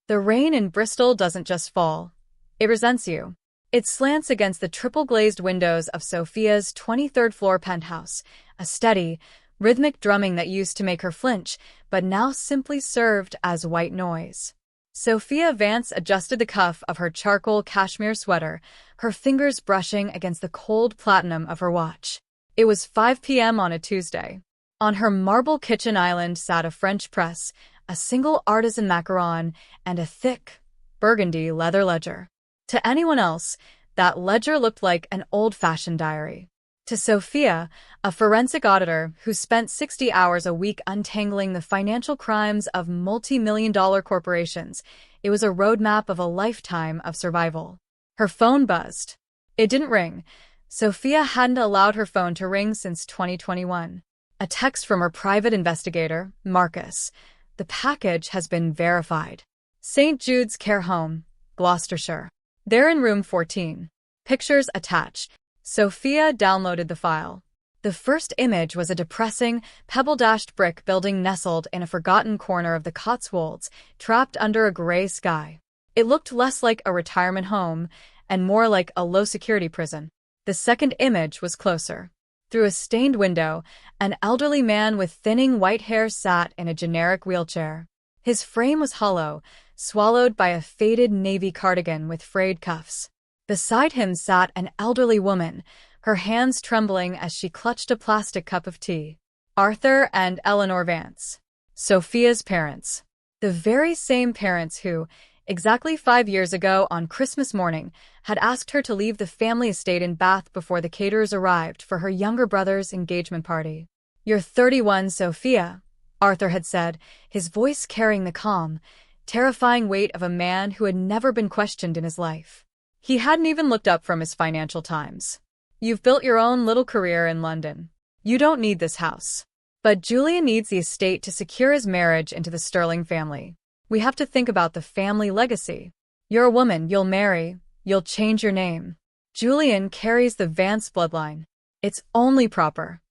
The rain in Bristol doesn't just fall. It resents you. It slants against the triple-glazed windows of Sophia's 23rd floor penthouse, a steady, rhythmic drumming that used to make her flinch, but now simply served as white noise. Sophia Vance adjusted the cuff of her charcoal cashmere sweater, her fingers brushing against the cold platinum of her watch. It was 5 p.m. on a Tuesday. On her marble kitchen island sat a French press, a single artisan macaron, and a thick, burgundy leather ledger. To anyone else, that ledger looked like an old-fashioned diary. To Sophia, a forensic auditor who spent 60 hours a week untangling the financial crimes of multi-million-dollar corporations, it was a roadmap of a lifetime of survival. Her phone buzzed. It didn't ring. Sophia hadn't allowed her phone to ring since 2021. A text from her private investigator, Marcus. The package has been verified. St. Jude's Care Home, Gloucestershire. They're in room 14. Pictures attached. Sophia downloaded the file. The first image was a depressing, pebble-dashed brick building nestled in a forgotten corner of the Cotswolds, trapped under a gray sky. It looked less like a retirement home and more like a low-security prison. The second image was closer. Through a stained window, an elderly man with thinning white hair sat in a generic wheelchair. His frame was hollow, swallowed by a faded navy cardigan with frayed cuffs. Beside him sat an elderly woman, her hands trembling as she clutched a plastic cup of tea. Arthur and Eleanor Vance. Sophia's parents. The very same parents who, exactly 5 years ago on Christmas morning, had asked her to leave the family estate in Bath before the caterers arrived for her younger brother's engagement party. "You're 31, Sophia," Arthur had said, his voice carrying the calm, terrifying weight of a man who had never been questioned in his life. He hadn't even looked up from his Financial Times. "You've built your own little career in London. You don't need this house. But Julian needs the estate to secure his marriage into the Sterling family. We have to think about the family legacy. You're a woman, you'll marry, you'll change your name. Julian carries the Vance bloodline. It's only proper."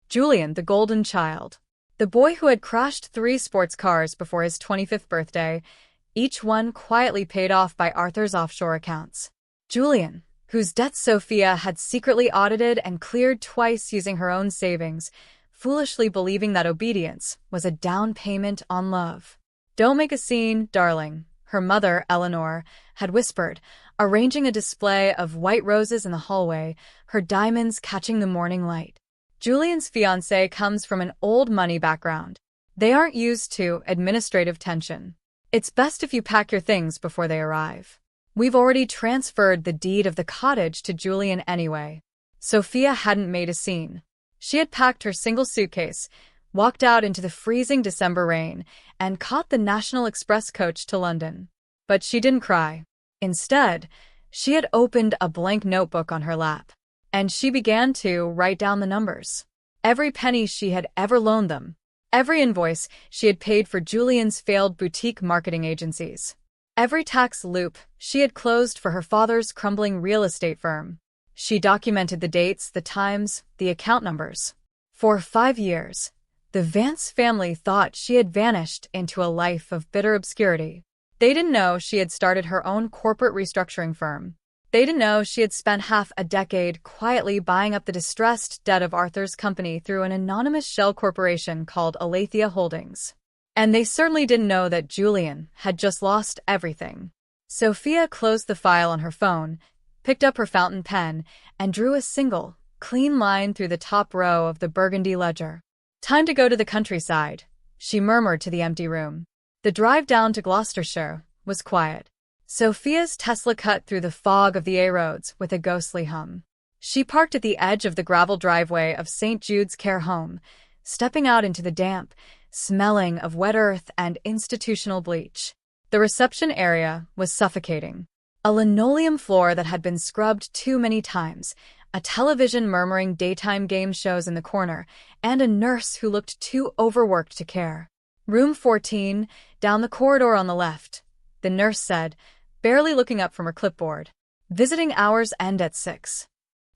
Julian, the golden child. The boy who had crashed 3 sports cars before his 25th birthday, each one quietly paid off by Arthur's offshore accounts. Julian, whose debts Sophia had secretly audited and cleared twice using her own savings, foolishly believing that obedience was a down payment on love. "Don't make a scene, darling," her mother, Eleanor, had whispered, arranging a display of white roses in the hallway, her diamonds catching the morning light. Julian's fiancé comes from an old money background. They aren't used to administrative tension. It's best if you pack your things before they arrive. We've already transferred the deed of the cottage to Julian anyway. Sophia hadn't made a scene. She had packed her single suitcase, walked out into the freezing December rain, and caught the National Express coach to London. But she didn't cry. Instead, she had opened a blank notebook on her lap, and she began to write down the numbers. Every penny she had ever loaned them. Every invoice she had paid for Julian's failed boutique marketing agencies. Every tax loop she had closed for her father's crumbling real estate firm. She documented the dates, the times, the account numbers. For 5 years, the Vance family thought she had vanished into a life of bitter obscurity. They didn't know she had started her own corporate restructuring firm. They didn't know she had spent half a decade quietly buying up the distressed debt of Arthur's company through an anonymous shell corporation called Alethea Holdings. And they certainly didn't know that Julian had just lost everything. Sophia closed the file on her phone, picked up her fountain pen, and drew a single, clean line through the top row of the burgundy ledger. "Time to go to the countryside," she murmured to the empty room. The drive down to Gloucestershire was quiet. Sophia's Tesla cut through the fog of the A-roads with a ghostly hum. She parked at the edge of the gravel driveway of St. Jude's Care Home, stepping out into the damp, smelling of wet earth and institutional bleach. The reception area was suffocating. A linoleum floor that had been scrubbed too many times, a television murmuring daytime game shows in the corner, and a nurse who looked too overworked to care. "Room 14, down the corridor on the left," the nurse said, barely looking up from her clipboard. "Visiting hours end at 6.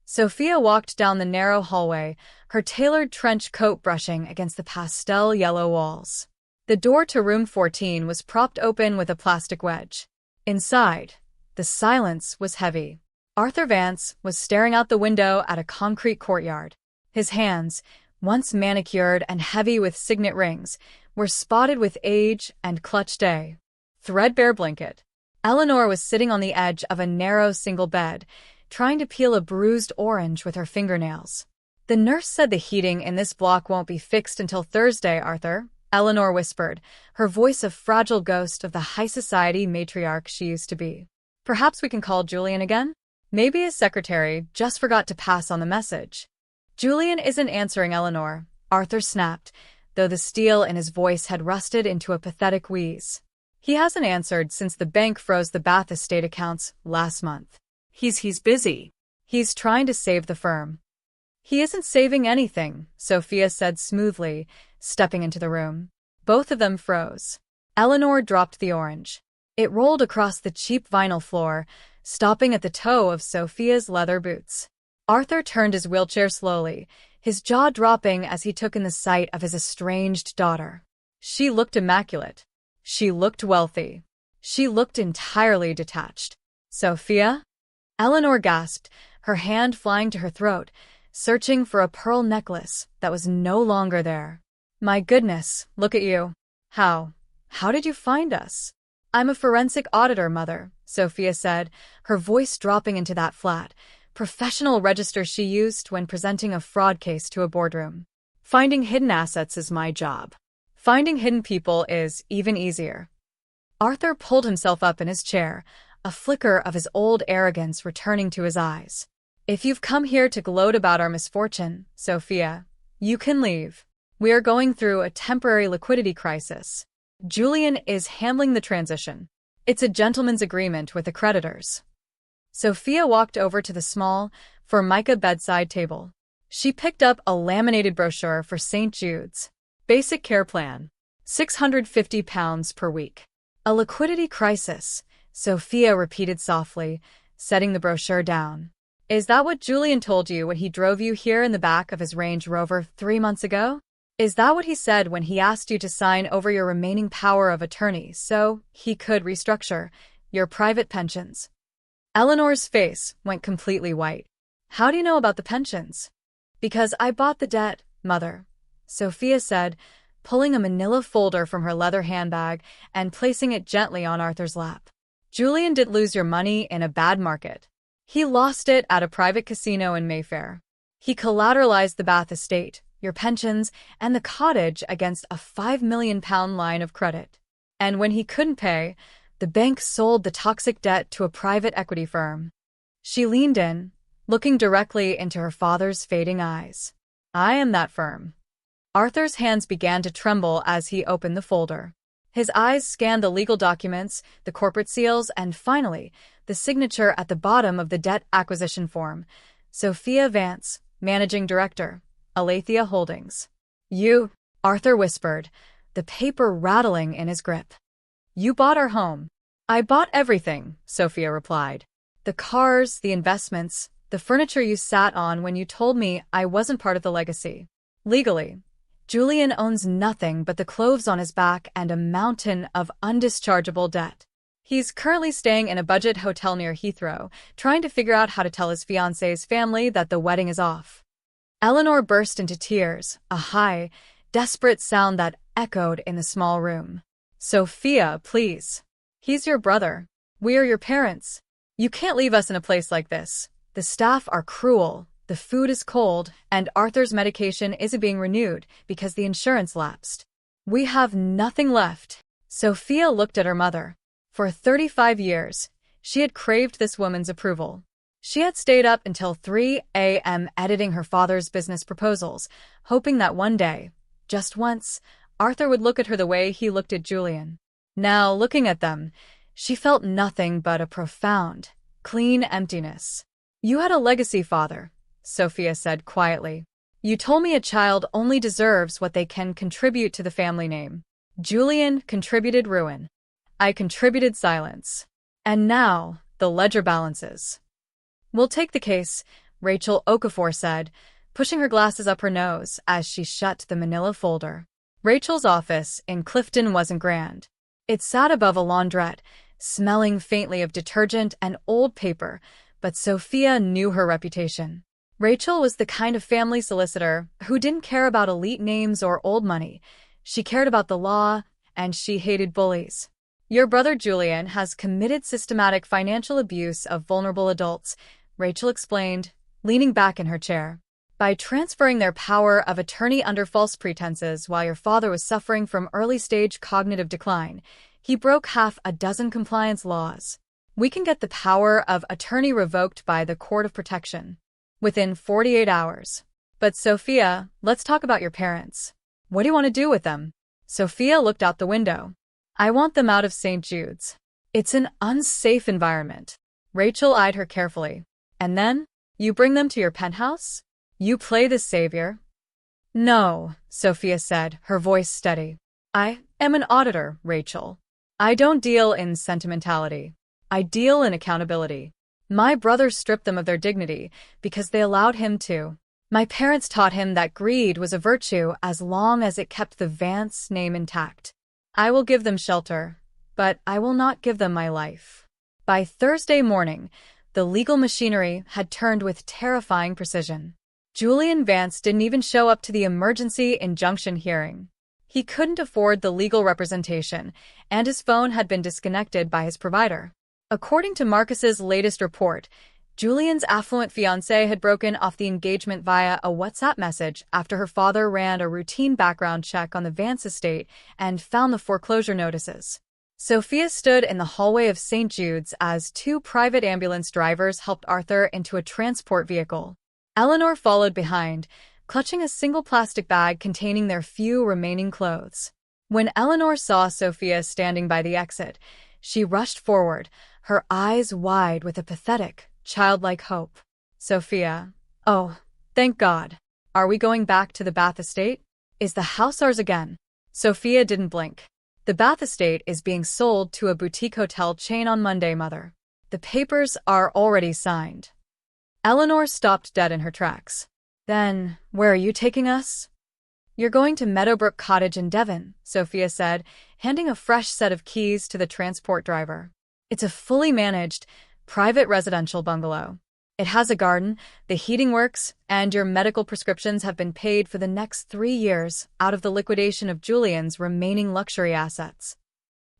Sophia walked down the narrow hallway, her tailored trench coat brushing against the pastel yellow walls. The door to room 14 was propped open with a plastic wedge. Inside, the silence was heavy. Arthur Vance was staring out the window at a concrete courtyard. His hands, once manicured and heavy with signet rings, were spotted with age and clutched a threadbare blanket. Eleanor was sitting on the edge of a narrow single bed, trying to peel a bruised orange with her fingernails. "The nurse said the heating in this block won't be fixed until Thursday, Arthur," Eleanor whispered, her voice a fragile ghost of the high society matriarch she used to be. "Perhaps we can call Julian again? Maybe his secretary just forgot to pass on the message." "Julian isn't answering, Eleanor," Arthur snapped, though the steel in his voice had rusted into a pathetic wheeze. "He hasn't answered since the bank froze the Bath estate accounts last month. He's busy. He's trying to save the firm." "He isn't saving anything," Sophia said smoothly, stepping into the room. Both of them froze. Eleanor dropped the orange. It rolled across the cheap vinyl floor, stopping at the toe of Sophia's leather boots. Arthur turned his wheelchair slowly, his jaw dropping as he took in the sight of his estranged daughter. She looked immaculate. She looked wealthy. She looked entirely detached. "Sophia?" Eleanor gasped, her hand flying to her throat, searching for a pearl necklace that was no longer there. "My goodness, look at you. How did you find us?" "I'm a forensic auditor, Mother," Sophia said, her voice dropping into that flat, professional register she used when presenting a fraud case to a boardroom. "Finding hidden assets is my job. Finding hidden people is even easier." Arthur pulled himself up in his chair, a flicker of his old arrogance returning to his eyes. "If you've come here to gloat about our misfortune, Sophia, you can leave. We are going through a temporary liquidity crisis. Julian is handling the transition. It's a gentleman's agreement with the creditors." Sophia walked over to the small, formica bedside table. She picked up a laminated brochure for St. Jude's. Basic care plan. £650 per week. "A liquidity crisis," Sophia repeated softly, setting the brochure down. "Is that what Julian told you when he drove you here in the back of his Range Rover 3 months ago? Is that what he said when he asked you to sign over your remaining power of attorney so he could restructure your private pensions?" Eleanor's face went completely white. "How do you know about the pensions?" "Because I bought the debt, Mother," Sophia said, pulling a manila folder from her leather handbag and placing it gently on Arthur's lap. "Julian didn't lose your money in a bad market. He lost it at a private casino in Mayfair. He collateralized the Bath estate, your pensions, and the cottage against a £5 million line of credit. And when he couldn't pay, the bank sold the toxic debt to a private equity firm." She leaned in, looking directly into her father's fading eyes. "I am that firm." Arthur's hands began to tremble as he opened the folder. His eyes scanned the legal documents, the corporate seals, and finally, the signature at the bottom of the debt acquisition form. Sophia Vance, Managing Director, Aletheia Holdings. "You," Arthur whispered, the paper rattling in his grip. "You bought our home." "I bought everything," Sophia replied. "The cars, the investments, the furniture you sat on when you told me I wasn't part of the legacy. Legally, Julian owns nothing but the clothes on his back and a mountain of undischargeable debt. He's currently staying in a budget hotel near Heathrow, trying to figure out how to tell his fiancée's family that the wedding is off." Eleanor burst into tears, a high, desperate sound that echoed in the small room. "Sophia, please. He's your brother. We are your parents. You can't leave us in a place like this. The staff are cruel, the food is cold, and Arthur's medication isn't being renewed because the insurance lapsed. We have nothing left." Sophia looked at her mother. For 35 years, she had craved this woman's approval. She had stayed up until 3 a.m. editing her father's business proposals, hoping that one day, just once, Arthur would look at her the way he looked at Julian. Now, looking at them, she felt nothing but a profound, clean emptiness. "You had a legacy, Father," Sophia said quietly. "You told me a child only deserves what they can contribute to the family name. Julian contributed ruin. I contributed silence. And now, the ledger balances." "We'll take the case," Rachel Okafor said, pushing her glasses up her nose as she shut the manila folder. Rachel's office in Clifton wasn't grand. It sat above a laundrette, smelling faintly of detergent and old paper, but Sophia knew her reputation. Rachel was the kind of family solicitor who didn't care about elite names or old money. She cared about the law, and she hated bullies. Your brother Julian has committed systematic financial abuse of vulnerable adults, Rachel explained, leaning back in her chair. By transferring their power of attorney under false pretenses while your father was suffering from early-stage cognitive decline, he broke half a dozen compliance laws. We can get the power of attorney revoked by the Court of Protection within 48 hours. But Sophia, let's talk about your parents. What do you want to do with them? Sophia looked out the window. I want them out of St. Jude's. It's an unsafe environment. Rachel eyed her carefully. And then, you bring them to your penthouse? You play the savior? No, Sophia said, her voice steady. I am an auditor, Rachel. I don't deal in sentimentality. I deal in accountability. My brother stripped them of their dignity because they allowed him to. My parents taught him that greed was a virtue as long as it kept the Vance name intact. I will give them shelter, but I will not give them my life. By Thursday morning, the legal machinery had turned with terrifying precision. Julian Vance didn't even show up to the emergency injunction hearing. He couldn't afford the legal representation, and his phone had been disconnected by his provider. According to Marcus's latest report, Julian's affluent fiancée had broken off the engagement via a WhatsApp message after her father ran a routine background check on the Vance estate and found the foreclosure notices. Sophia stood in the hallway of St. Jude's as two private ambulance drivers helped Arthur into a transport vehicle. Eleanor followed behind, clutching a single plastic bag containing their few remaining clothes. When Eleanor saw Sophia standing by the exit, she rushed forward, her eyes wide with a pathetic, childlike hope. Sophia, oh, thank God. Are we going back to the Bath estate? Is the house ours again? Sophia didn't blink. The Bath estate is being sold to a boutique hotel chain on Monday, Mother. The papers are already signed. Eleanor stopped dead in her tracks. Then, where are you taking us? You're going to Meadowbrook Cottage in Devon, Sophia said, handing a fresh set of keys to the transport driver. It's a fully managed, private residential bungalow. It has a garden, the heating works, and your medical prescriptions have been paid for the next 3 years out of the liquidation of Julian's remaining luxury assets.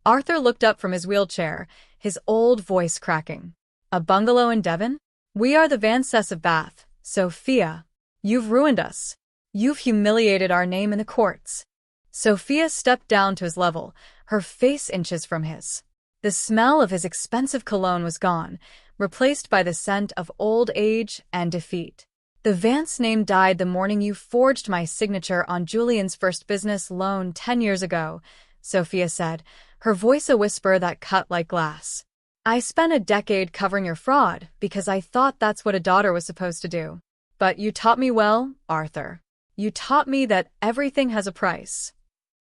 Arthur looked up from his wheelchair, his old voice cracking. A bungalow in Devon? We are the Vances of Bath, Sophia. You've ruined us. You've humiliated our name in the courts. Sophia stepped down to his level, her face inches from his. The smell of his expensive cologne was gone, replaced by the scent of old age and defeat. The Vance name died the morning you forged my signature on Julian's first business loan 10 years ago, Sophia said, her voice a whisper that cut like glass. I spent a decade covering your fraud because I thought that's what a daughter was supposed to do. But you taught me well, Arthur. You taught me that everything has a price.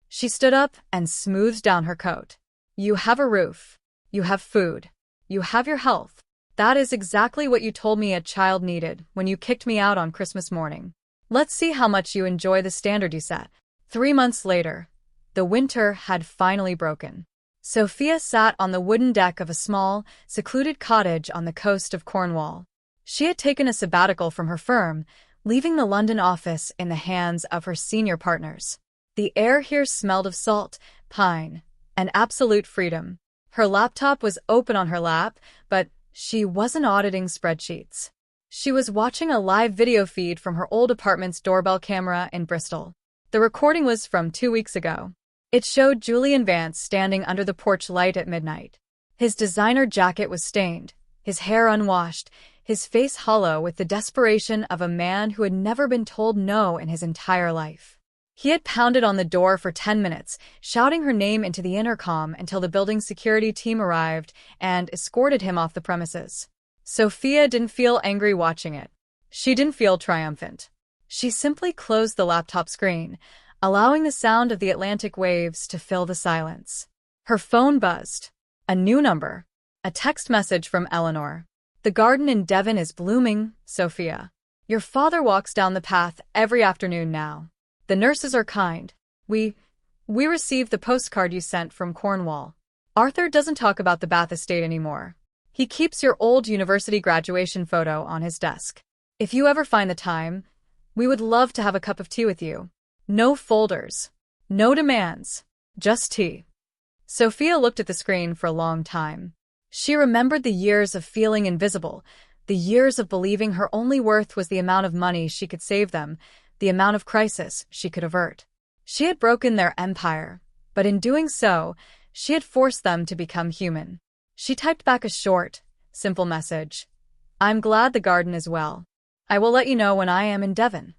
She stood up and smoothed down her coat. You have a roof. You have food. You have your health. That is exactly what you told me a child needed when you kicked me out on Christmas morning. Let's see how much you enjoy the standard you set. 3 months later, the winter had finally broken. Sophia sat on the wooden deck of a small, secluded cottage on the coast of Cornwall. She had taken a sabbatical from her firm, leaving the London office in the hands of her senior partners. The air here smelled of salt, pine, and absolute freedom. Her laptop was open on her lap, but she wasn't auditing spreadsheets. She was watching a live video feed from her old apartment's doorbell camera in Bristol. The recording was from 2 weeks ago. It showed Julian Vance standing under the porch light at midnight. His designer jacket was stained, his hair unwashed, his face hollow with the desperation of a man who had never been told no in his entire life. He had pounded on the door for 10 minutes, shouting her name into the intercom until the building's security team arrived and escorted him off the premises. Sophia didn't feel angry watching it. She didn't feel triumphant. She simply closed the laptop screen, allowing the sound of the Atlantic waves to fill the silence. Her phone buzzed. A new number. A text message from Eleanor. The garden in Devon is blooming, Sophia. Your father walks down the path every afternoon now. The nurses are kind. We received the postcard you sent from Cornwall. Arthur doesn't talk about the Bath estate anymore. He keeps your old university graduation photo on his desk. If you ever find the time, we would love to have a cup of tea with you. No folders. No demands. Just tea. Sophia looked at the screen for a long time. She remembered the years of feeling invisible, the years of believing her only worth was the amount of money she could save them, the amount of crisis she could avert. She had broken their empire, but in doing so, she had forced them to become human. She typed back a short, simple message. I'm glad the garden is well. I will let you know when I am in Devon.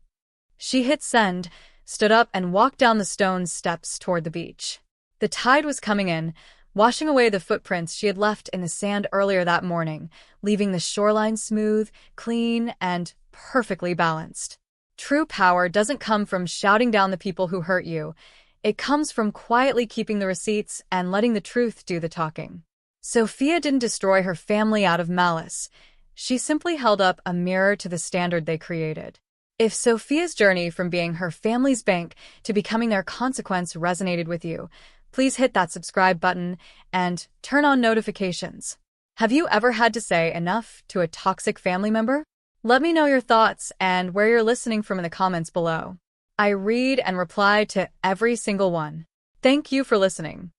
She hit send, stood up and walked down the stone steps toward the beach. The tide was coming in, washing away the footprints she had left in the sand earlier that morning, leaving the shoreline smooth, clean, and perfectly balanced. True power doesn't come from shouting down the people who hurt you. It comes from quietly keeping the receipts and letting the truth do the talking. Sophia didn't destroy her family out of malice. She simply held up a mirror to the standard they created. If Sophia's journey from being her family's bank to becoming their consequence resonated with you, please hit that subscribe button and turn on notifications. Have you ever had to say enough to a toxic family member? Let me know your thoughts and where you're listening from in the comments below. I read and reply to every single one. Thank you for listening.